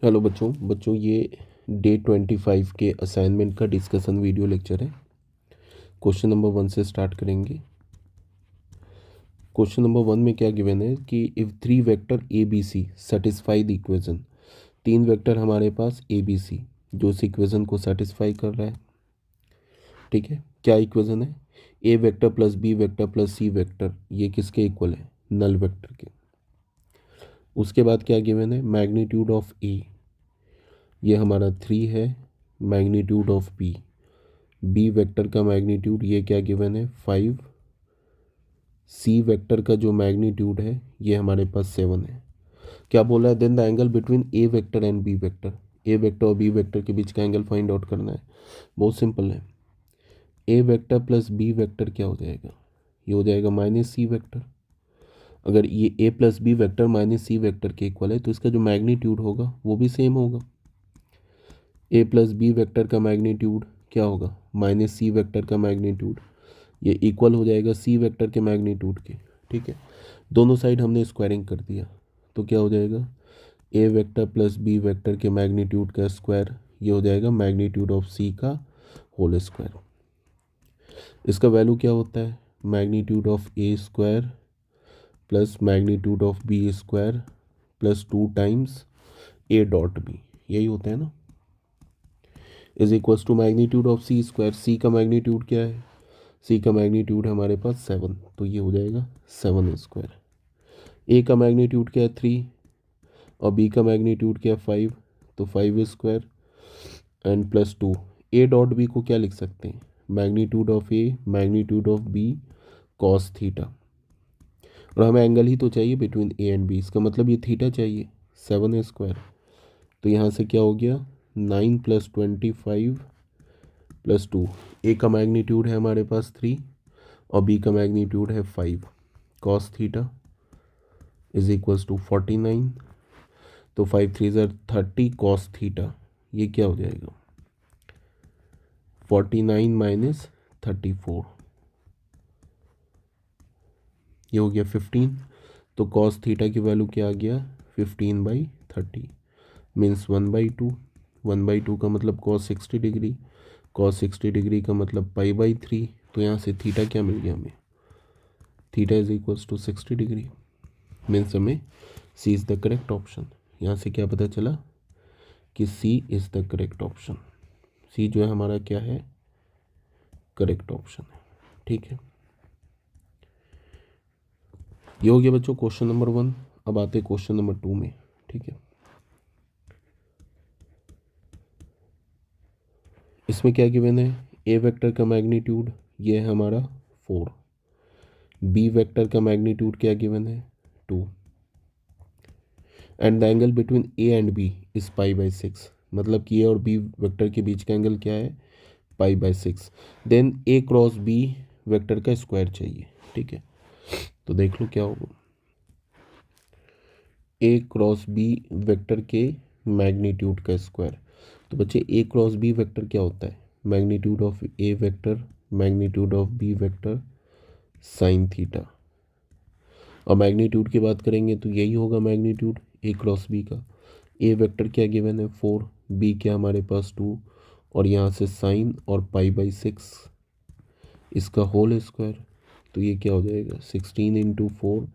Hello बच्चों ये day 25 के असाइनमेंट का डिस्कशन वीडियो लेक्चर है। क्वेश्चन नंबर 1 से स्टार्ट करेंगे। क्वेश्चन नंबर 1 में क्या गिवन है कि if 3 vector A B C satisfy the equation. 3 vector हमारे पास ए बी सी जो इस इक्वेशन को सेटिस्फाई कर रहा है। ठीक है, क्या इक्वेशन है? A vector plus B vector plus C vector ये किसके इक्वल है? नल वेक्टर के। उसके बाद क्या गिवन है? मैग्नीट्यूड ऑफ ए ये हमारा 3 है। Magnitude of B, B vector का मैग्नीट्यूड ये क्या गिवन है? 5। सी वेक्टर का जो मैग्नीट्यूड है ये हमारे पास 7 है। क्या बोला है? Then the angle between A vector and B vector. A vector और बी वेक्टर के बीच का एंगल फाइंड आउट करना है। बहुत सिंपल है। A vector plus B vector क्या हो जाएगा? ये हो जाएगा माइनस सी वेक्टर। अगर ये ए plus B vector minus C vector के इक्वल है तो इसका जो मैग्नीट्यूड होगा वो भी सेम होगा। ए प्लस बी वेक्टर का मैग्नीट्यूड क्या होगा? माइनस सी वेक्टर का मैग्नीट्यूड। ये इक्वल हो जाएगा सी वेक्टर के मैग्नीट्यूड के। ठीक है, दोनों साइड हमने स्क्वायरिंग कर दिया तो क्या हो जाएगा? A vector plus B vector के मैग्नीट्यूड का स्क्वायर ये हो जाएगा मैग्नीट्यूड ऑफ सी का होल स्क्वायर। इसका वैल्यू क्या होता है? Magnitude of A square plus magnitude of B square plus 2 times A dot B, यही होता है ना। Is equals to magnitude of C square. C का मैग्नीट्यूड क्या है? सी का मैग्नीट्यूड है हमारे पास 7 तो ये हो जाएगा 7 स्क्वायर। ए का मैग्नीट्यूड क्या है? 3 और बी का मैग्नीट्यूड क्या है? 5 तो 5 square and plus 2। A dot B को क्या लिख सकते हैं? Magnitude of A magnitude of B cos theta. और हमें एंगल ही तो चाहिए बिटवीन ए एंड बी, इसका मतलब ये थीटा चाहिए। 7 स्क्वायर तो यहाँ से क्या हो गया? 9 प्लस 25 प्लस 2। ए का मैग्नीट्यूड है हमारे पास 3 और बी का मैग्नीट्यूड है 5। Cos theta is equals to 49। तो 5 3 ज़र 30 कॉस थीटा ये क्या हो जाएगा? 49 माइनस 34 ये हो गया 15। तो कॉस थीटा की वैल्यू क्या आ गया? 15/30 मीन्स 1/2। 1/2 का मतलब कॉस 60 डिग्री। कॉस 60 डिग्री का मतलब पाई/3। तो यहाँ से थीटा क्या मिल गया हमें? Theta is equals to 60 degree means हमें C is the correct option. यहाँ से क्या पता चला कि C is the correct option. C जो है हमारा क्या है? करेक्ट ऑप्शन है। ठीक है, ये हो गया बच्चों क्वेश्चन नंबर 1। अब आते हैं क्वेश्चन नंबर 2 में। ठीक है, इसमें क्या गिवन है? ए वेक्टर का मैग्नीट्यूड ये है हमारा 4। बी वेक्टर का मैग्नीट्यूड क्या गिवन है? 2 and the angle between A and B is पाई/6। मतलब कि ए और बी वेक्टर के बीच का एंगल क्या है? Pi. Then A cross B vector का स्क्वायर चाहिए। ठीक है, तो देख लो क्या होगा। ए क्रॉस बी वेक्टर के मैग्नीट्यूड का स्क्वायर। तो बच्चे ए क्रॉस बी वेक्टर क्या होता है? Magnitude of A vector magnitude of B vector sine theta. और मैग्नीट्यूड की बात करेंगे तो यही होगा मैग्नीट्यूड ए क्रॉस बी का। ए वेक्टर क्या गिवन है? 4, बी क्या हमारे पास 2 और यहाँ से साइन और पाई/6 इसका होल स्क्वायर। तो ये क्या हो जाएगा? 16 इंटू 4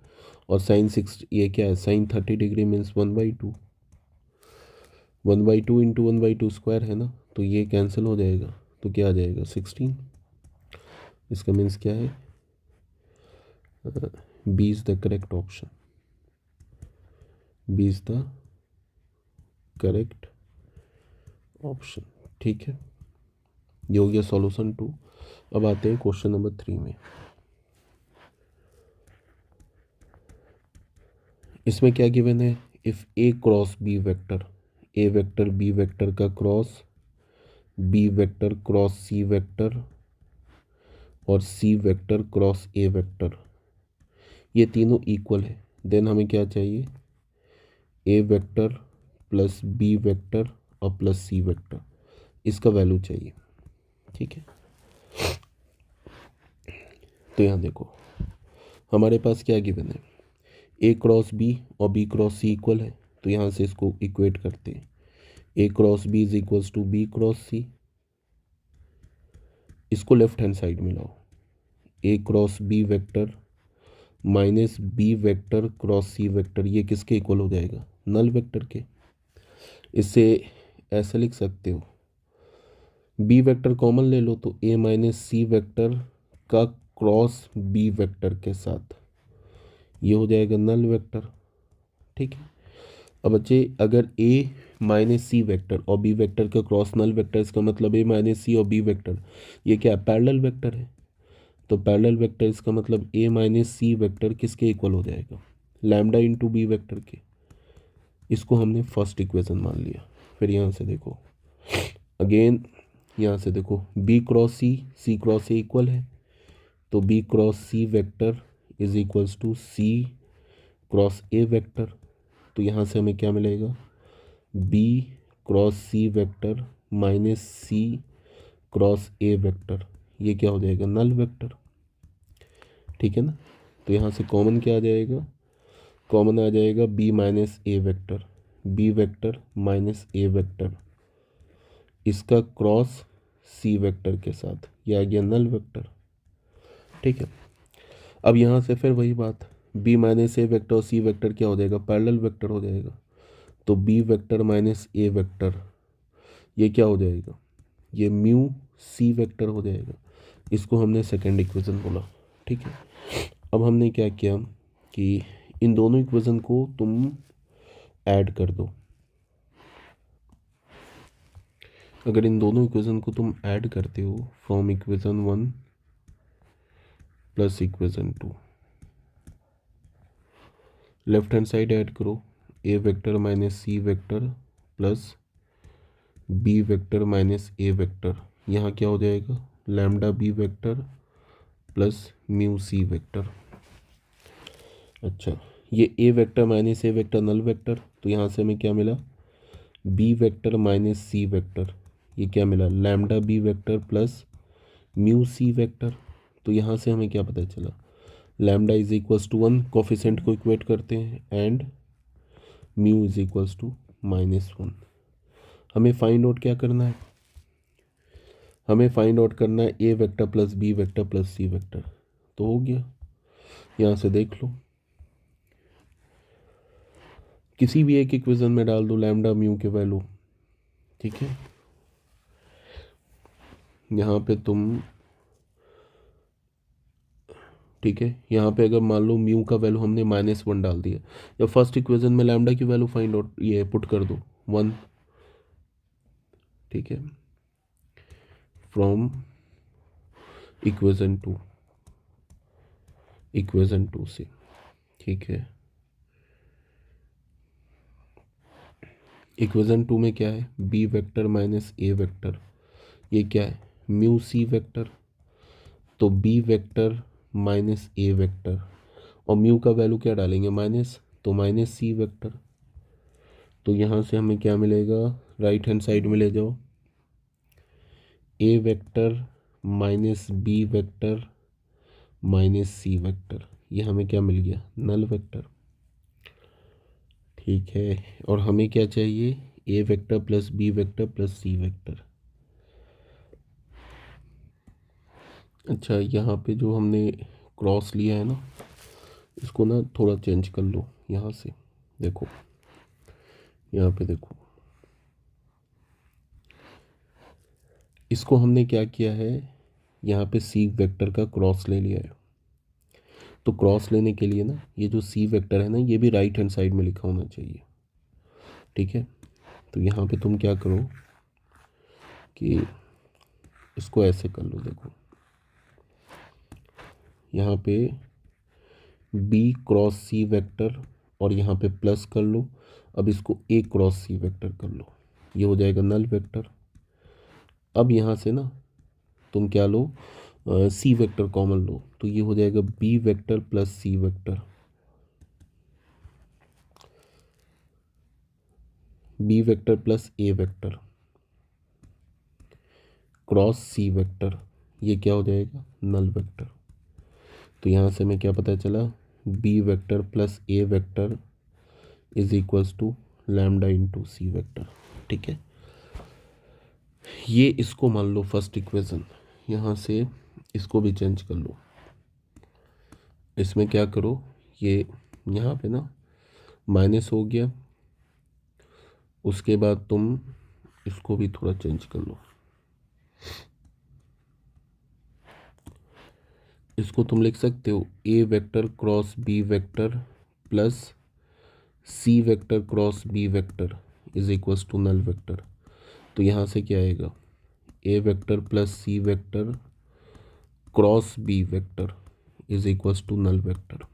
और साइन 6 ये क्या है? Sine 30 degree means 1/2। 1/2 into 1/2 square है ना, तो ये कैंसिल हो जाएगा तो क्या आ जाएगा? 16। इसका मीन्स क्या है? B is the correct option. B is the correct option. ठीक है, ये हो गया सॉल्यूशन 2। अब आते हैं क्वेश्चन नंबर 3 में। इसमें क्या गिवन है? If A cross B vector, A vector B vector का cross, B vector cross C vector और C vector cross A vector ये तीनों इक्वल है, देन हमें क्या चाहिए? A vector plus B vector और प्लस सी वेक्टर इसका वैल्यू चाहिए। ठीक है, तो यहाँ देखो हमारे पास क्या गिवन है? ए क्रॉस बी और बी क्रॉस सी इक्वल है तो यहाँ से इसको इक्वेट करते हैं। A cross B is equals to B cross C. इसको लेफ्ट हैंड साइड में लाओ, A cross B vector minus B vector cross C vector, ये किसके इक्वल हो जाएगा? नल वेक्टर के। इससे ऐसे लिख सकते हो, बी वेक्टर कॉमन ले लो तो ए माइनस सी वेक्टर का क्रॉस बी वेक्टर के साथ, ये हो जाएगा नल वेक्टर। ठीक है। अब बच्चे अगर ए माइनस सी वेक्टर और बी वेक्टर का क्रॉस नल वेक्टर, इसका मतलब ए माइनस सी और बी वेक्टर ये क्या है? पैरेलल वेक्टर है। तो पैरेलल वेक्टर इसका मतलब ए माइनस सी वेक्टर किसके इक्वल हो जाएगा? लैम्डा इंटू बी वेक्टर के। इसको हमने फर्स्ट इक्वेशन मान लिया। फिर यहाँ से देखो अगेन, यहाँ से देखो B cross C cross A equal है, तो B cross C vector is equals to C cross A vector. तो यहाँ से हमें क्या मिलेगा? B cross C vector minus C cross A vector, ये क्या हो जाएगा? Null vector. ठीक है ना। तो यहाँ से कॉमन क्या आ जाएगा? कॉमन आ जाएगा B minus A vector, B vector minus A vector, इसका क्रॉस सी वेक्टर के साथ, ये आ गया नल वेक्टर। ठीक है। अब यहाँ से फिर वही बात, बी माइनस ए वेक्टर और सी वेक्टर क्या हो जाएगा? पैरेलल वेक्टर हो जाएगा। तो B vector minus A vector ये क्या हो जाएगा? ये म्यू सी वेक्टर हो जाएगा। इसको हमने सेकेंड इक्वेशन बोला। ठीक है। अब हमने क्या किया कि इन दोनों इक्वेशन को तुम ऐड कर दो। अगर इन दोनों इक्वेशन को तुम ऐड करते हो, from equation 1 plus equation 2, left hand side add करो, A vector minus C vector plus B vector minus A vector, यहाँ क्या हो जाएगा? Lambda B vector plus mu C vector. अच्छा, ये A vector minus A vector null vector, तो यहाँ से हमें क्या मिला? B vector minus C vector, ये क्या मिला? Lambda B vector plus mu C vector. तो यहाँ से हमें क्या पता चला? Lambda is equals to 1, coefficient को इक्वेट करते हैं, and mu is equals to -1। हमें फाइंड आउट क्या करना है? हमें फाइंड आउट करना है A vector plus B vector plus C vector. तो हो गया, यहाँ से देख लो, किसी भी एक इक्वेशन में डाल दो लैम्डा म्यू के वैल्यू। ठीक है। यहाँ पे तुम, ठीक है, यहाँ पे अगर मान लो म्यू का वैल्यू हमने -1 डाल दिया, या फर्स्ट इक्वेशन में लैम्डा की वैल्यू फाइंड आउट ये पुट कर दो 1। ठीक है। फ्रॉम इक्वेशन 2 से। ठीक है। इक्वेशन 2 में क्या है? B vector minus A vector, ये क्या है? Mu C vector. तो B vector minus A vector, और म्यू का वैल्यू क्या डालेंगे? माइनस, तो माइनस सी वेक्टर। तो यहाँ से हमें क्या मिलेगा? राइट हैंड साइड में ले जाओ, A vector minus B vector minus C vector, ये हमें क्या मिल गया? Null vector. ठीक है। और हमें क्या चाहिए? A vector plus B vector plus C vector. अच्छा, यहाँ पे जो हमने क्रॉस लिया है ना, इसको ना थोड़ा चेंज कर लो। यहाँ से देखो, यहाँ पे देखो, इसको हमने क्या किया है? यहाँ पे सी वेक्टर का क्रॉस ले लिया है। तो क्रॉस लेने के लिए ना, ये जो सी वेक्टर है ना, ये भी राइट हैंड साइड में लिखा होना चाहिए। ठीक है। तो यहाँ पे तुम क्या करो कि इसको ऐसे कर लो। देखो यहाँ पे बी क्रॉस सी वेक्टर, और यहाँ पे प्लस कर लो। अब इसको ए क्रॉस सी वेक्टर कर लो, ये हो जाएगा नल वेक्टर। अब यहाँ से ना तुम क्या लो? सी वेक्टर कॉमन लो, तो ये हो जाएगा B vector plus C vector, B vector plus ए वेक्टर क्रॉस सी वेक्टर, ये क्या हो जाएगा? Null vector. तो यहाँ से हमें क्या पता चला? B vector plus A vector is equals to lambda into C vector. ठीक है, ये इसको मान लो फर्स्ट इक्वेशन, यहाँ से इसको भी चेंज कर लो। इसमें क्या करो, ये यहाँ पे ना माइनस हो गया, उसके बाद तुम इसको भी थोड़ा चेंज कर लो। इसको तुम लिख सकते हो A vector cross B vector plus C vector cross B vector is equals to null vector. तो यहाँ से क्या आएगा, A vector plus C vector cross B vector is equals to null vector.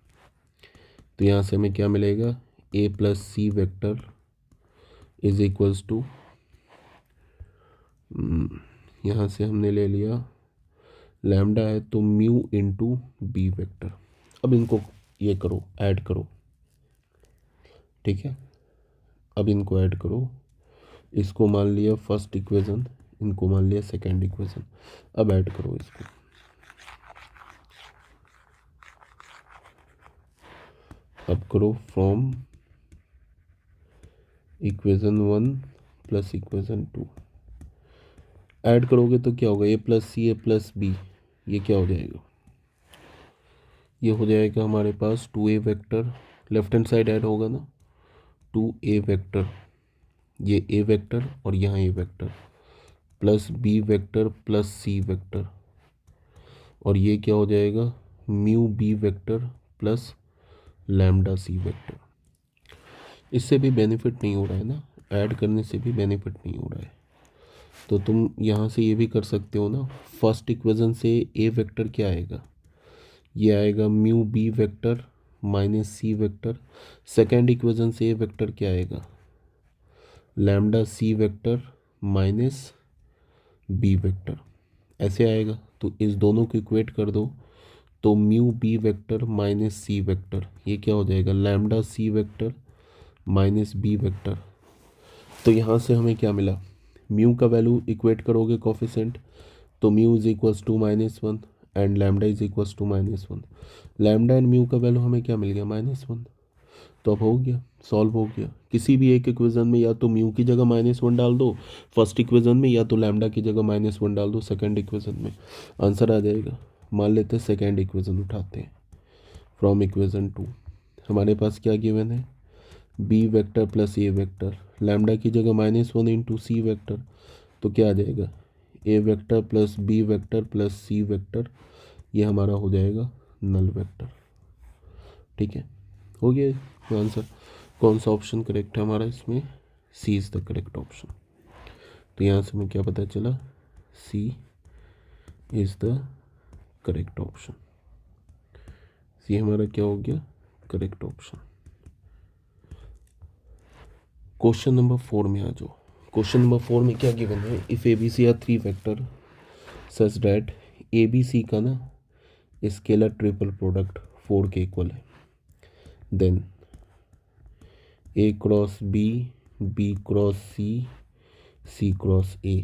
तो यहाँ से हमें क्या मिलेगा, A plus C vector is equals to, यहाँ से हमने ले लिया लैम्डा है तो म्यू इंटू बी वेक्टर। अब इनको ये करो, ऐड करो, ठीक है, अब इनको ऐड करो। इसको मान लिया फर्स्ट इक्वेशन, इनको मान लिया सेकेंड इक्वेशन। अब ऐड करो इसको, अब करो from equation 1 plus equation 2। Add करोगे तो क्या होगा, ए प्लस सी ए प्लस बी, ये क्या हो जाएगा, ये हो जाएगा हमारे पास 2a vector, left hand side add होगा ना, 2a वेक्टर, ये a वेक्टर और यहाँ a vector plus b vector plus c vector, और ये क्या हो जाएगा mu b vector plus lambda c vector. इससे भी बेनिफिट नहीं हो रहा है ना, ऐड करने से भी बेनिफिट नहीं हो रहा है। तो तुम यहाँ से ये भी कर सकते हो ना, फर्स्ट इक्वेशन से a वेक्टर क्या आएगा, ये आएगा mu B vector minus C vector. Second equation से ए वेक्टर क्या आएगा, lambda C vector minus B vector, ऐसे आएगा। तो इस दोनों को इक्वेट कर दो, तो mu B vector minus C vector, ये क्या हो जाएगा lambda C vector minus B vector. तो यहाँ से हमें क्या मिला, म्यू का वैल्यू इक्वेट करोगे कोफिशिएंट, तो mu is equals to -1 and lambda is equals to -1। Lambda and mu का वैल्यू हमें क्या मिल गया, -1। तो अब हो गया, सॉल्व हो गया। किसी भी एक इक्वेशन में या तो म्यू की जगह -1 डाल दो फर्स्ट इक्वेशन में, या तो लैम्डा की जगह -1 डाल दो सेकंड इक्वेशन में, आंसर आ जाएगा। मान लेते हैं सेकंड इक्वेशन उठाते हैं, फ्रॉम इक्वेशन 2 हमारे पास क्या गिवन है, बी वेक्टर प्लस ए वेक्टर, लैम्डा की जगह -1 इंटू सी वेक्टर, तो क्या आ जाएगा A vector plus B vector plus C vector, ये हमारा हो जाएगा नल वेक्टर। ठीक है, हो गया आंसर। कौन सा ऑप्शन करेक्ट है हमारा इसमें, सी इज़ द करेक्ट ऑप्शन। तो यहाँ से हमें क्या पता चला, C is the correct option. C हमारा क्या हो गया, करेक्ट ऑप्शन। क्वेश्चन नंबर 4 में आ जाओ। क्वेश्चन नंबर 4 में क्या गिवन है, if A B C are 3 vector such that A B C का ना स्केलर ट्रिपल प्रोडक्ट 4 के इक्वल है, then A cross B, B cross C, C cross A.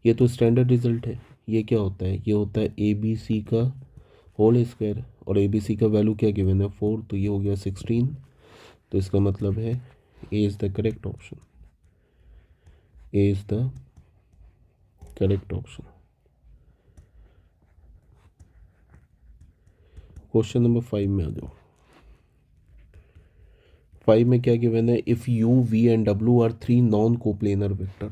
ये तो स्टैंडर्ड रिजल्ट है। ये क्या होता है, ये होता है ए बी सी का होल स्क्वायर, और ए बी सी का वैल्यू क्या गिवन है 4, तो ये हो गया 16। तो इसका मतलब है A is the correct option, A is the correct option. Question number 5 में आ जाओ। 5 में क्या गिवन है, if U V and W are 3 non coplanar vector,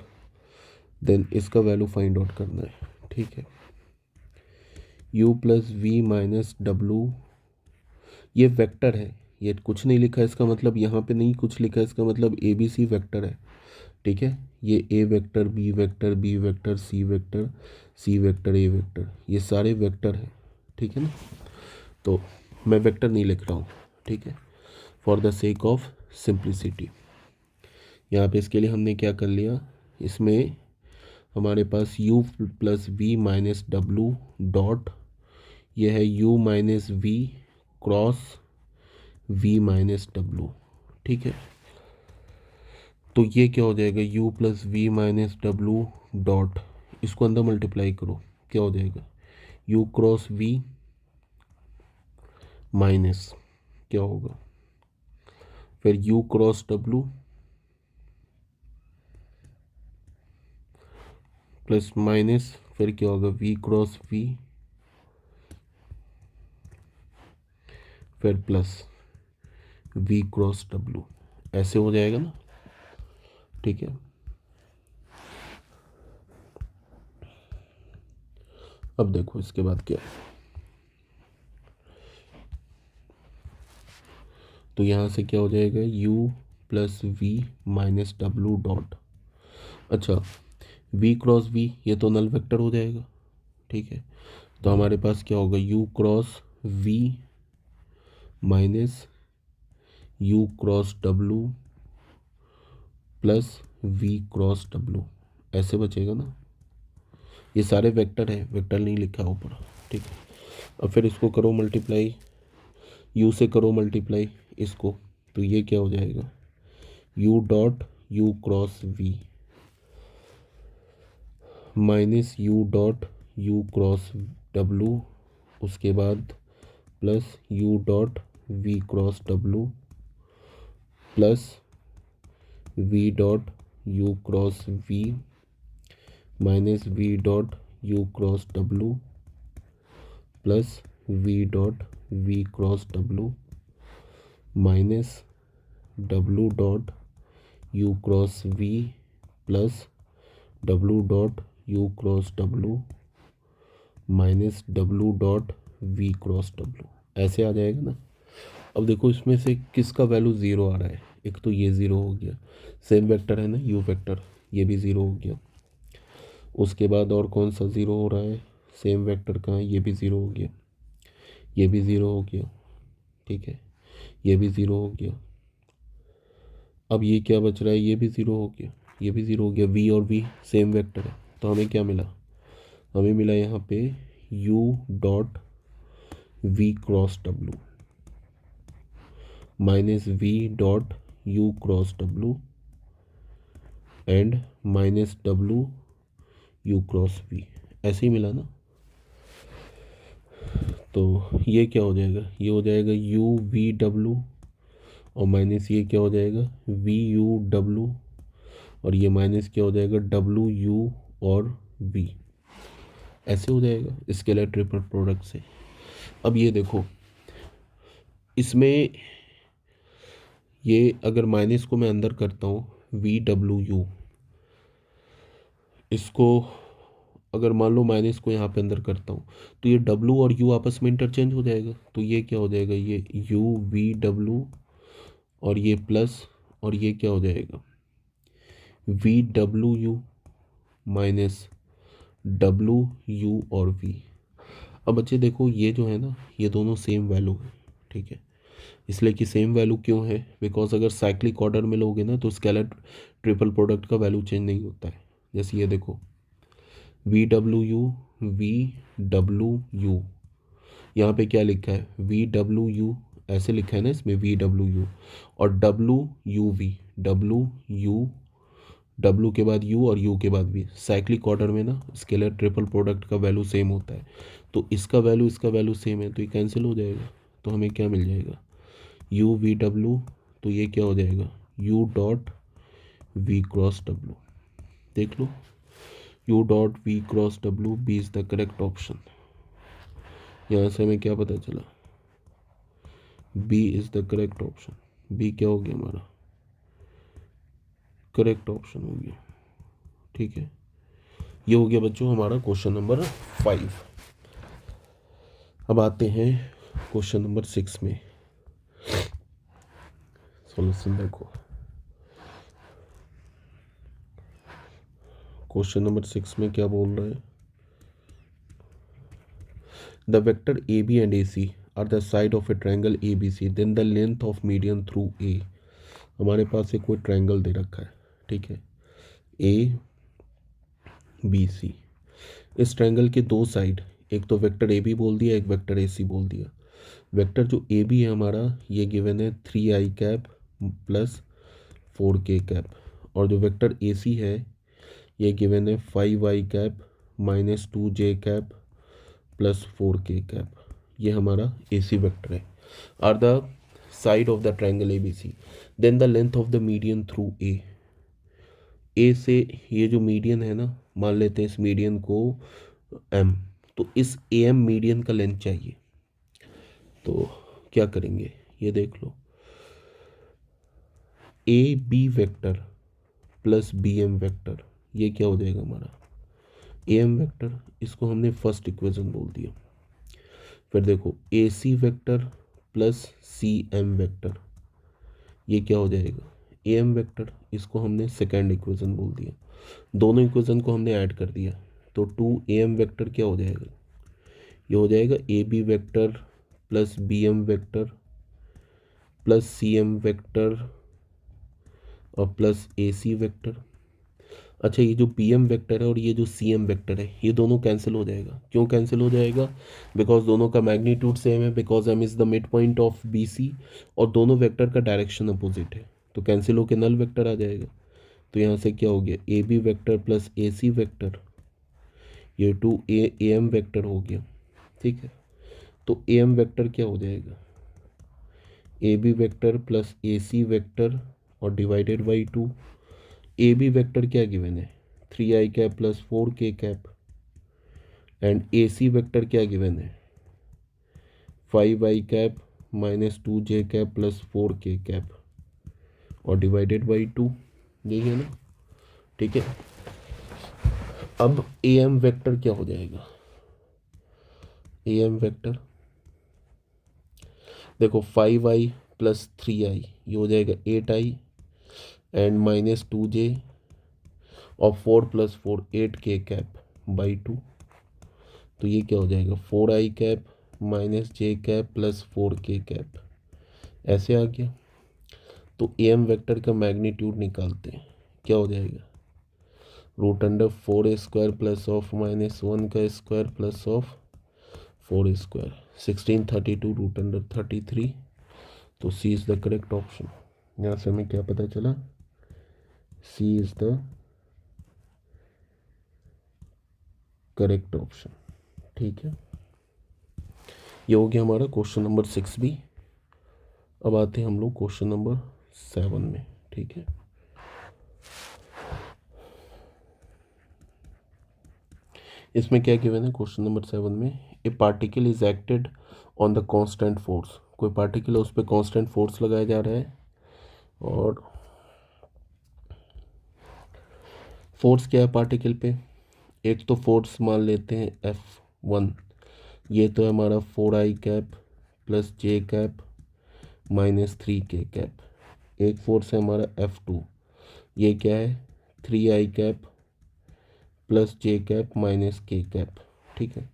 then इसका वैल्यू फाइंड आउट करना है। ठीक है, u plus V minus W, ये वेक्टर है, ये कुछ नहीं लिखा है, इसका मतलब यहाँ पे नहीं कुछ लिखा है, इसका मतलब ए बी सी वेक्टर है। ठीक है, ये A vector B vector B vector C vector C vector A vector, ये सारे वेक्टर हैं। ठीक है ना, तो मैं वेक्टर नहीं लिख रहा हूँ, ठीक है, for the sake of simplicity. यहाँ पे इसके लिए हमने क्या कर लिया, इसमें हमारे पास u plus V minus W dot, ये है u minus V cross v minus W. ठीक है, तो ये क्या हो जाएगा, u plus V minus W dot, इसको अंदर मल्टीप्लाई करो, क्या हो जाएगा u क्रॉस v माइनस क्या होगा, फिर u cross w plus minus फिर क्या होगा v क्रॉस v फिर प्लस v क्रॉस w, ऐसे हो जाएगा ना। ठीक है, अब देखो इसके बाद क्या है। तो यहाँ से क्या हो जाएगा u plus v minus W dot, अच्छा v क्रॉस v ये तो नल वेक्टर हो जाएगा। ठीक है, तो हमारे पास क्या होगा u cross v minus u cross w plus v cross w, ऐसे बचेगा ना। ये सारे वेक्टर हैं, वेक्टर नहीं लिखा ऊपर। ठीक है, अब फिर इसको करो मल्टीप्लाई, u से करो मल्टीप्लाई इसको, तो ये क्या हो जाएगा u dot u cross v minus u dot u cross w, उसके बाद plus u dot v cross w plus v dot u cross v minus v dot u cross w plus v dot v cross w minus w dot u cross v plus w dot u cross w minus w dot v cross w, ऐसे आ जाएगा ना। अब देखो इसमें से किसका value zero आ रहा है, एक तो ये ज़ीरो हो गया, सेम वेक्टर है ना u वेक्टर, ये भी ज़ीरो हो गया। उसके बाद और कौन सा ज़ीरो हो रहा है, सेम वेक्टर का है, ये भी ज़ीरो हो गया, ये भी ज़ीरो हो गया। ठीक है, ये भी ज़ीरो हो गया। अब ये क्या बच रहा है, ये भी ज़ीरो हो गया, ये भी ज़ीरो हो गया। v और v सेम वेक्टर है, तो हमें क्या मिला, हमें मिला यहाँ पे u dot v cross w minus v dot u cross w and minus w u cross v, ऐसे ही मिला ना। तो ये क्या हो जाएगा, ये हो जाएगा u v w और माइनस ये क्या हो जाएगा v u w और ये माइनस क्या हो जाएगा w u और v, ऐसे हो जाएगा स्केलर ट्रिपल प्रोडक्ट से। अब ये देखो इसमें ये अगर माइनस को मैं अंदर करता हूँ v w u, इसको अगर मान लो माइनस को यहाँ पे अंदर करता हूँ तो ये w और u आपस में इंटरचेंज हो जाएगा, तो ये क्या हो जाएगा ये u v w और ये प्लस और ये क्या हो जाएगा v w u minus w u और v। अब बच्चे देखो ये जो है ना ये दोनों सेम वैल्यू है। ठीक है, इसलिए कि सेम वैल्यू क्यों है, बिकॉज अगर साइक्लिक ऑर्डर में लोगे ना तो स्केलर ट्रिपल प्रोडक्ट का वैल्यू चेंज नहीं होता है। जैसे ये देखो we W U V W you, यहाँ पे क्या लिखा है वी डब्ल्यू यू, ऐसे लिखा है ना इसमें वी डब्ल्यू यू, और W U V, W U, W के बाद यू और यू के बाद वी, साइक्लिक ऑर्डर में ना स्केलर ट्रिपल प्रोडक्ट का वैल्यू सेम होता है। तो इसका वैल्यू सेम है तो ये कैंसिल हो जाएगा, तो हमें क्या मिल जाएगा यू वी डब्ल्यू, तो ये क्या हो जाएगा U dot V cross W. देख लो U dot V cross W, B is the correct option. यहाँ से हमें क्या पता चला, B is the correct option. B क्या हो गया हमारा करेक्ट ऑप्शन हो गया। ठीक है, ये हो गया बच्चों हमारा क्वेश्चन नंबर 5। अब आते हैं क्वेश्चन नंबर 6 में। सॉल्यूशन देखो, क्वेश्चन नंबर 6 में क्या बोल रहा है, the vector A B and A C are the side of a triangle A B C, then the length of median through A. हमारे पास एक कोई ट्रायंगल दे रखा है, ठीक है, ए बी सी। इस ट्रायंगल के दो साइड, एक तो वेक्टर ए बी बोल दिया, एक वेक्टर ए सी बोल दिया। वेक्टर जो ए बी है हमारा ये गिवन है 3i cap plus 4k cap, और जो वेक्टर ए सी है ये गिवन है 5i cap minus 2j cap plus 4k cap. ये हमारा ए सी वेक्टर है, are the side of the triangle A B C, then the length of the median through A. A से ये जो median है ना, मान लेते हैं इस मीडियन को एम, तो इस ए एम मीडियन का लेंथ चाहिए। तो क्या करेंगे, ये देख लो, A B vector plus B M vector, ये क्या हो जाएगा हमारा ए एम वेक्टर, इसको हमने फर्स्ट इक्वेशन बोल दिया। फिर देखो A C vector plus C M vector, ये क्या हो जाएगा ए एम वेक्टर, इसको हमने सेकेंड इक्वेशन बोल दिया। दोनों इक्वेशन को हमने ऐड कर दिया, तो टू ए एम वेक्टर क्या हो जाएगा, ये हो जाएगा A B vector plus B M vector plus C M vector और प्लस ए सी वेक्टर। अच्छा, ये जो पी एम वेक्टर है और ये जो सी एम वेक्टर है, ये दोनों कैंसिल हो जाएगा। क्यों कैंसिल हो जाएगा, बिकॉज दोनों का मैग्नीट्यूड सेम है, because M is the mid point of B C, और दोनों वेक्टर का डायरेक्शन अपोजिट है, तो कैंसिल होकर नल वेक्टर आ जाएगा। तो यहाँ से क्या हो गया, A B vector plus A C vector, ये टू ए एम वेक्टर हो गया। ठीक है, तो ए एम वेक्टर क्या हो जाएगा, A B vector plus A C vector और divided by two. A B vector क्या गिवन है, 3i cap plus 4k cap, and A C vector क्या गिवन है, 5i cap minus 2j cap plus 4k cap और divided by 2, यही है ना। ठीक है, अब ए एम वेक्टर क्या हो जाएगा, ए एम वेक्टर देखो 5i प्लस 3i, ये हो जाएगा 8i एंड माइनस 2j और 4 प्लस 4 8k कैप बाई 2, तो ये क्या हो जाएगा 4i cap minus J cap plus 4k cap, ऐसे आ गया। तो ए एम वेक्टर का मैग्नीट्यूड निकालते हैं, क्या हो जाएगा, root under 4 plus of minus 1 का square plus of 4 square, 1632 root under 33। तो C is the correct option. यहाँ से हमें क्या पता चला, C is the correct option. ठीक है, ये हो गया हमारा क्वेश्चन नंबर 6 भी। अब आते हैं हम लोग क्वेश्चन नंबर 7 में। ठीक है, इसमें क्या गिवन है क्वेश्चन नंबर 7 में, ए particle is acted on the constant force, कोई पार्टिकल है उस पर कांस्टेंट फोर्स लगाया जा रहा है, और फोर्स क्या है पार्टिकल पे, एक तो फोर्स मान लेते हैं F1, ये तो है हमारा 4i cap plus J cap minus 3k cap. एक फोर्स है हमारा F2, ये क्या है 3i cap plus J cap minus के कैप। ठीक है,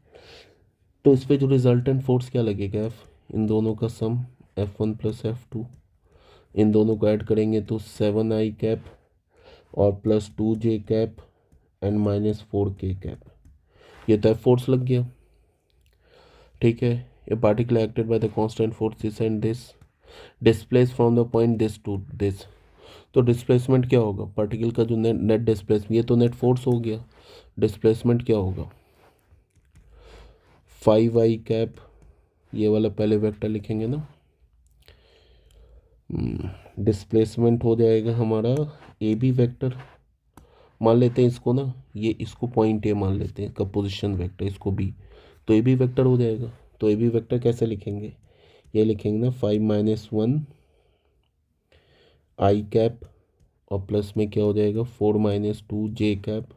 तो इस पर जो रिजल्टेंट फोर्स क्या लगेगा, F, इन दोनों का सम F1 प्लस F2, इन दोनों को ऐड करेंगे तो 7i कैप और plus 2j cap and minus 4k cap, ये तो फोर्स लग गया। ठीक है, a particle acted by the constant force this and this displace from the point this to this, तो डिस्प्लेसमेंट क्या होगा, पार्टिकल का जो नेट डिस्प्लेसमेंट, ये तो नेट फोर्स हो गया, डिस्प्लेसमेंट क्या होगा 5i कैप, ये वाला पहले वेक्टर लिखेंगे ना, डिस्प्लेसमेंट हो जाएगा हमारा ए बी वेक्टर, मान लेते हैं इसको ना, ये इसको पॉइंट ए मान लेते हैं का पोजिशन वेक्टर, इसको बी, तो ए बी वेक्टर हो जाएगा। तो ए बी वेक्टर कैसे लिखेंगे, ये लिखेंगे ना 5 - 1 आई कैप और प्लस में क्या हो जाएगा 4 - 2 जे कैप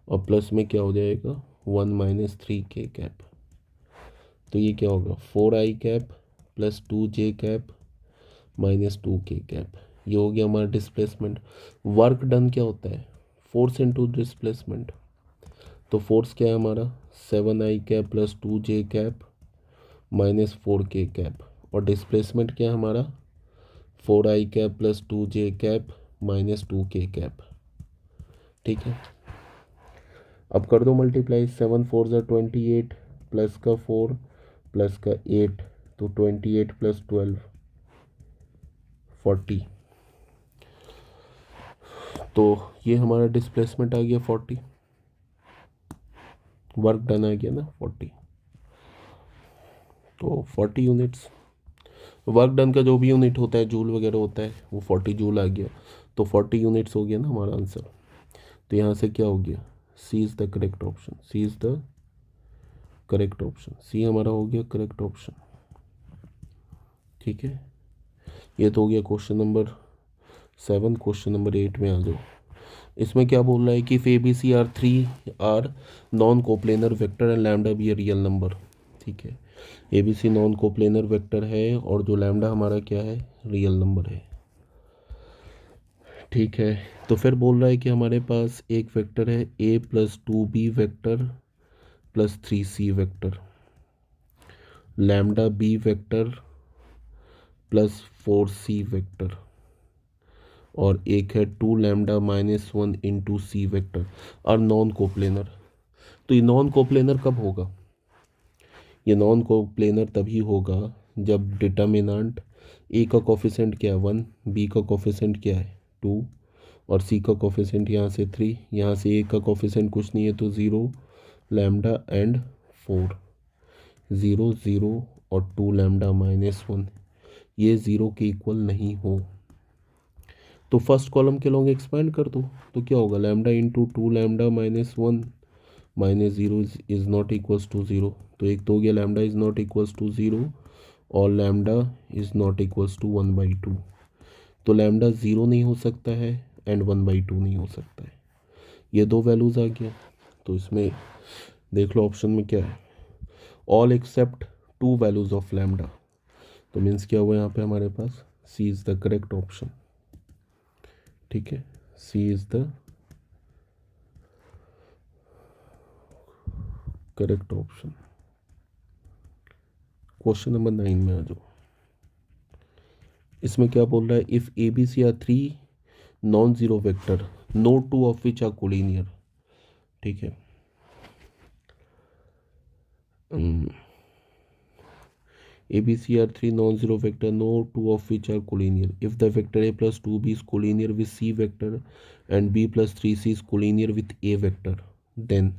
और प्लस में क्या हो जाएगा 1 - 3k कैप। तो ये क्या होगा 4i cap plus 2j cap minus 2k cap, ये हो गया हमारा डिस्प्लेसमेंट। वर्क डन क्या होता है, फोर्स इनटू डिस्प्लेसमेंट, तो फोर्स क्या है हमारा 7i cap plus 2j cap minus 4k cap, और डिस्प्लेसमेंट क्या है हमारा 4i cap plus 2j cap minus 2k cap. ठीक है, अब कर दो मल्टीप्लाई, 7 4 ज़ा 28 प्लस का 4 प्लस का 8, तो 28 प्लस 12 40, तो ये हमारा डिस्प्लेसमेंट आ गया 40, वर्क डन आ गया ना 40, तो 40 यूनिट्स। वर्क डन का जो भी यूनिट होता है जूल वगैरह होता है वो 40 जूल आ गया, तो 40 यूनिट्स हो गया ना हमारा आंसर। तो यहाँ से क्या हो गया, C is the correct option, C is the correct option, C हमारा हो गया करेक्ट ऑप्शन। ठीक है, ये तो हो गया क्वेश्चन नंबर 7। क्वेश्चन नंबर 8 में आ जाओ। इसमें क्या बोल रहा है कि if A B C are three are non coplanar vector and lambda be a real number. ठीक है, A B C non coplanar vector है और जो लैम्डा हमारा क्या है, रियल नंबर है। ठीक है, तो फिर बोल रहा है कि हमारे पास एक वेक्टर है A plus 2b vector plus 3c vector, lambda B vector plus 4c vector, और एक है 2 lambda minus 1 into C vector और नॉन कोप्लेनर। तो ये नॉन कोप्लेनर कब होगा, ये नॉन कोप्लेनर तभी होगा जब डिटर्मिनेंट ए का कोफिशिएंट क्या है 1, बी का कोफिशिएंट क्या है 2 और सी का कोफिशिएंट यहाँ से 3, यहाँ से ए का कोफिशिएंट कुछ नहीं है तो 0 लैम्डा एंड 4, 0 0 और 2 लैम्डा माइनस 1 ये 0 के इक्वल नहीं हो। तो फर्स्ट कॉलम के लॉन्ग एक्सपेंड कर दो, तो क्या होगा, lambda into 2 lambda minus 1 minus 0 is not equals to 0। तो एक तो हो गया lambda is not equals to 0 और lambda is not equals to 1/2। तो लैम्डा 0 नहीं हो सकता है एंड 1/2 नहीं हो सकता है, ये दो वैल्यूज़ आ गया। तो इसमें देख लो ऑप्शन में क्या है, all except 2 values of lambda. तो मीन्स क्या हुआ यहाँ पे हमारे पास, C is the correct option. ठीक है, C is the correct option. Question number 9 में आ जाओ। इसमें क्या बोल रहा है, if A B C are 3 non zero vector no 2 of which are collinear. ठीक है, A B C are 3 non zero vector no 2 of which are collinear if the vector a plus 2b is collinear with c vector and b plus 3c is collinear with a vector, then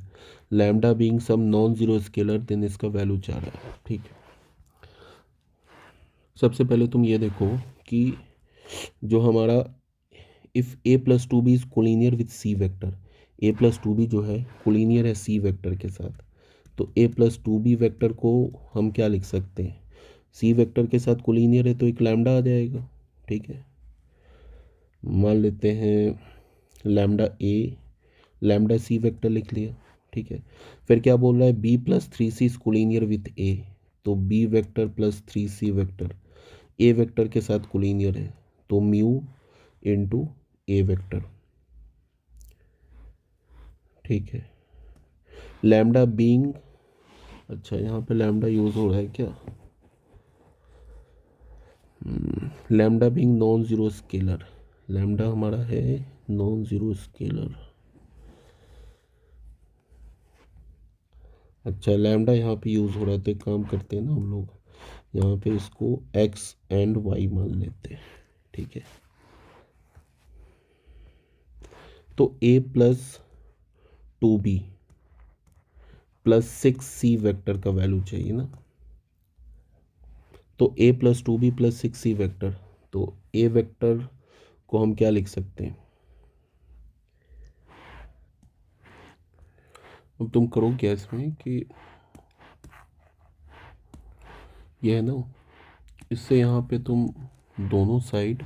lambda being some non zero scalar, then इसका value चाह रहा है। ठीक है, सबसे पहले तुम ये देखो कि जो हमारा if a plus 2b is collinear with c vector, a plus 2b जो है कोलिनियर है सी वेक्टर के साथ, तो ए प्लस 2b वेक्टर को हम क्या लिख सकते हैं, सी वेक्टर के साथ कोलिनियर है तो एक लैम्डा आ जाएगा। ठीक है, मान लेते हैं लैम्डा ए, लैम्डा सी वेक्टर लिख लिया। ठीक है, फिर क्या बोल रहा है, B plus 3c is collinear with A, तो B vector plus 3c vector A vector के साथ कोलिनियर है तो म्यू इंटू ए वेक्टर। ठीक है, लैम्डा बीइंग, अच्छा यहाँ पे लैम्डा यूज़ हो रहा है क्या, lambda being non zero scalar, lambda हमारा है नॉन ज़ीरो स्केलर। अच्छा लैम्डा यहाँ पे यूज़ हो रहा है तो एक काम करते हैं ना हम लोग, यहाँ पे इसको एक्स एंड वाई मान लेते हैं। ठीक है, तो A plus 2b plus 6c vector का वैल्यू चाहिए ना, तो A plus 2b plus 6c vector, तो ए वेक्टर को हम क्या लिख सकते हैं, अब तुम करो क्या इसमें कि ये है ना, इससे यहाँ पे तुम दोनों side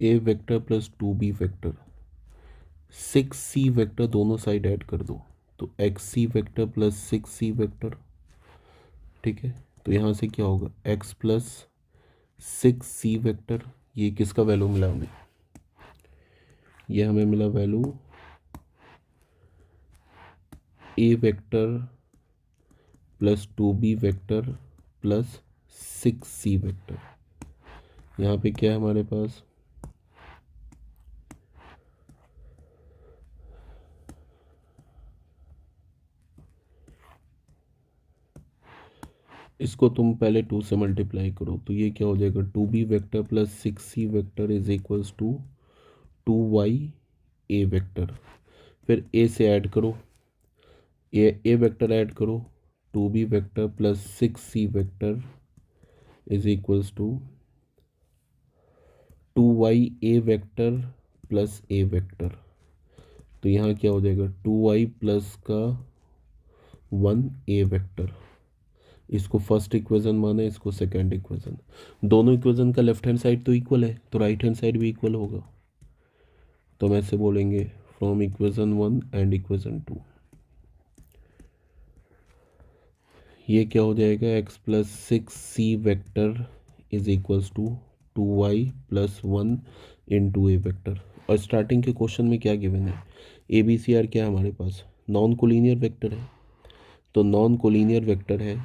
A vector plus 2b vector 6c vector दोनों साइड ऐड कर दो, तो X C vector plus 6c vector. ठीक है, तो यहाँ से क्या होगा, एक्स प्लस 6c वेक्टर, ये किसका वैल्यू मिला हमें, ये हमें मिला value A vector plus 2b vector plus 6c vector. यहाँ पे क्या है हमारे पास, इसको तुम पहले 2 से मल्टीप्लाई करो तो ये क्या हो जाएगा, 2b vector plus 6c vector is equals to 2y a vector, फिर ए से ऐड करो, ए वेक्टर ऐड करो, 2b vector plus 6c vector is equals to 2y a vector plus A vector, तो यहाँ क्या हो जाएगा 2y प्लस का 1 ए वेक्टर। इसको फर्स्ट इक्वेशन माना, इसको सेकेंड इक्वेशन। दोनों इक्वेशन का लेफ्ट हैंड साइड तो इक्वल है, तो राइट हैंड साइड भी इक्वल होगा। तो हम ऐसे बोलेंगे फ्रॉम इक्वेशन 1 एंड इक्वेशन 2। ये क्या हो जाएगा, x plus 6c vector is equals to 2y plus 1 into a vector. और स्टार्टिंग के क्वेश्चन में क्या गिवन है, ए बी सी आर क्या है हमारे पास, नॉन कोलिनियर वेक्टर है। तो नॉन कोलिनियर वेक्टर है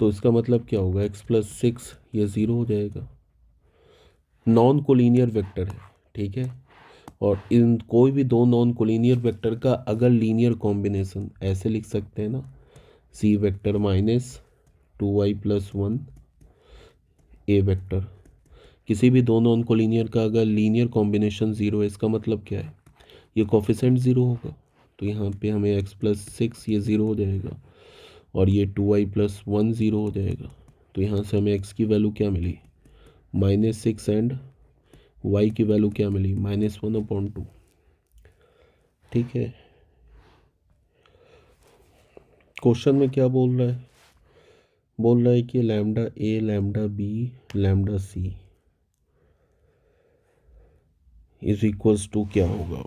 तो इसका मतलब क्या होगा, एक्स प्लस 6 ये ज़ीरो हो जाएगा। नॉन कोलिनियर वेक्टर है, ठीक है। और इन कोई भी दो नॉन कोलिनियर वेक्टर का अगर लीनियर कॉम्बिनेशन ऐसे लिख सकते हैं ना, सी vector minus 2y plus 1 a vector. किसी भी दो नॉन कोलिनियर का अगर लीनियर कॉम्बिनेशन ज़ीरो है, इसका मतलब क्या है, ये कोफिशेंट ज़ीरो होगा। तो यहाँ पे हमें एक्स प्लस 6 ये ज़ीरो हो जाएगा और ये 2y प्लस 1 ज़ीरो हो जाएगा। तो यहाँ से हमें x की वैल्यू क्या मिली, -6 एंड y की वैल्यू क्या मिली, -1/2। ठीक है। क्वेश्चन में क्या बोल रहा है, बोल रहा है कि lambda A lambda b lambda c is equals to क्या होगा।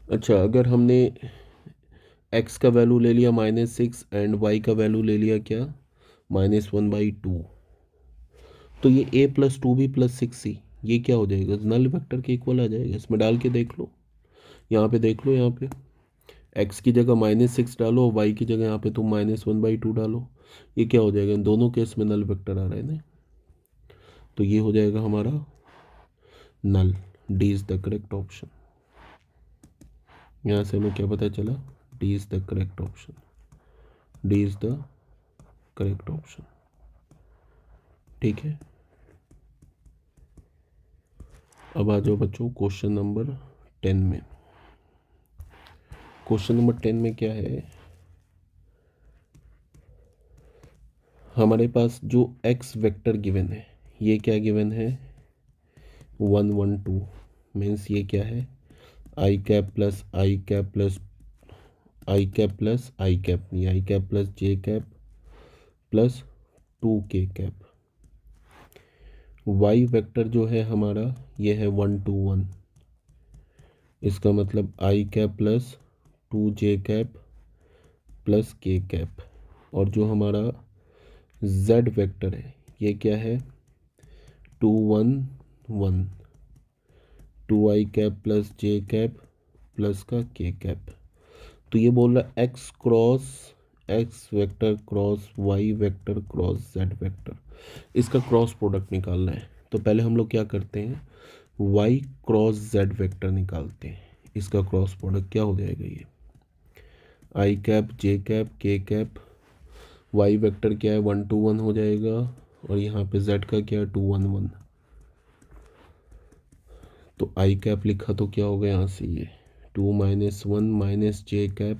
अच्छा, अगर हमने x का वैल्यू ले लिया -6 एंड y का वैल्यू ले लिया क्या, -1/2, तो ये a plus 2b plus 6c ये क्या हो जाएगा, नल वेक्टर के इक्वल आ जाएगा। इसमें डाल के देख लो, यहाँ पे देख लो, यहाँ पे x की जगह -6 डालो, y की जगह यहाँ पे तुम -1/2 डालो, ये क्या हो जाएगा, इन दोनों केस में नल वेक्टर आ रहे हैं ना। तो ये हो जाएगा हमारा null, D is the correct option. यहाँ से हमें क्या पता चला, D is the correct option, D is the correct option. ठीक है, अब आ जाओ बच्चों क्वेश्चन नंबर 10 में। क्वेश्चन नंबर 10 में क्या है, हमारे पास जो x वेक्टर गिवन है, ये क्या गिवन है 1 1 2, मीन्स ये क्या है I cap plus I cap plus I cap plus I cap नहीं, I cap plus J cap plus 2k cap. y vector जो है हमारा ये है 1 2 1, इसका मतलब I cap plus 2j cap plus k cap. और जो हमारा z वेक्टर है ये क्या है 2 1 1, 2i cap plus j cap plus का k कैप। तो ये बोल रहा है x cross x vector cross y vector cross z vector, इसका क्रॉस प्रोडक्ट निकालना है। तो पहले हम लोग क्या करते हैं, वाई क्रॉस जेड वेक्टर निकालते हैं। इसका क्रॉस प्रोडक्ट क्या हो जाएगा, ये आई कैप जे कैप के कैप, वाई वेक्टर क्या है 1 2 1 हो जाएगा, और यहाँ पे जेड का क्या है 2 1 1। तो आई कैप लिखा तो क्या होगा यहाँ से, ये 2 -1 माइनस जे कैप,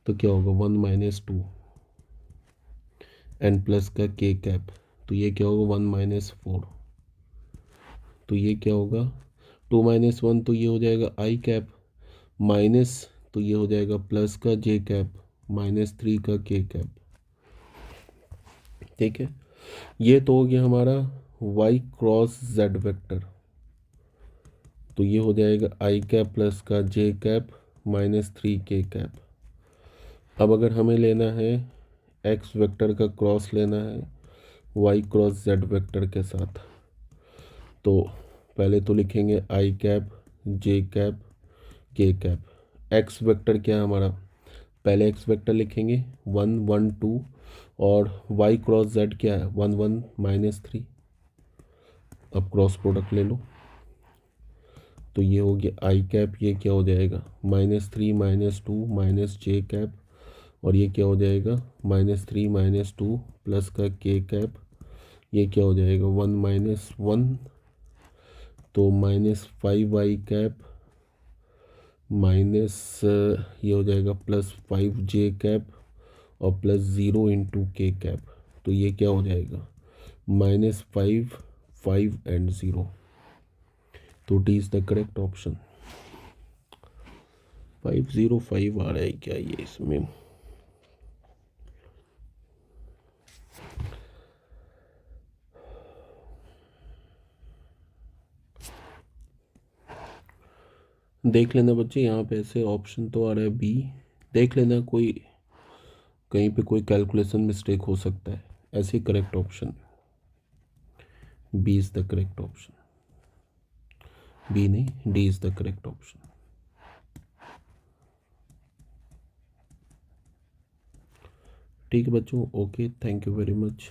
तो क्या होगा 1 -2 एंड प्लस का के कैप, तो ये क्या होगा 1 -4। तो ये क्या होगा 2 -1, तो ये हो जाएगा आई कैप, माइनस तो ये हो जाएगा प्लस का जे कैप, -3 का के कैप। ठीक है, ये तो हो गया हमारा वाई क्रॉस जेड वेक्टर। तो ये हो जाएगा आई कैप प्लस का जे कैप -3 के कैप। अब अगर हमें लेना है एक्स वेक्टर का क्रॉस लेना है वाई क्रॉस जेड वेक्टर के साथ, तो पहले तो लिखेंगे आई कैप जे कैप के कैप। एक्स वेक्टर क्या है हमारा, पहले एक्स वेक्टर लिखेंगे 1 1 2, और वाई क्रॉस जेड क्या है 1 1 -3। अब क्रॉस प्रोडक्ट ले लो, तो ये हो गया आई कैप, ये क्या हो जाएगा -3 -2 माइनस जे कैप, और ये क्या हो जाएगा -3 -2 प्लस का के कैप, ये क्या हो जाएगा 1 -1, तो -5 कैप माइनस ये हो जाएगा +5 जे कैप और +0 × के कैप। तो ये क्या हो जाएगा -5, 5 एंड 0। तो D is the correct option. 505 आ रहा है क्या ये इसमें? देख लेना बच्चे, यहाँ पे ऐसे ऑप्शन तो आ रहा है बी। देख लेना कोई कहीं पे कोई कैलकुलेशन मिस्टेक हो सकता है। ऐसे correct option B is the correct option. B नहीं, D is the correct option. ठीक है बच्चों, okay, thank you very much.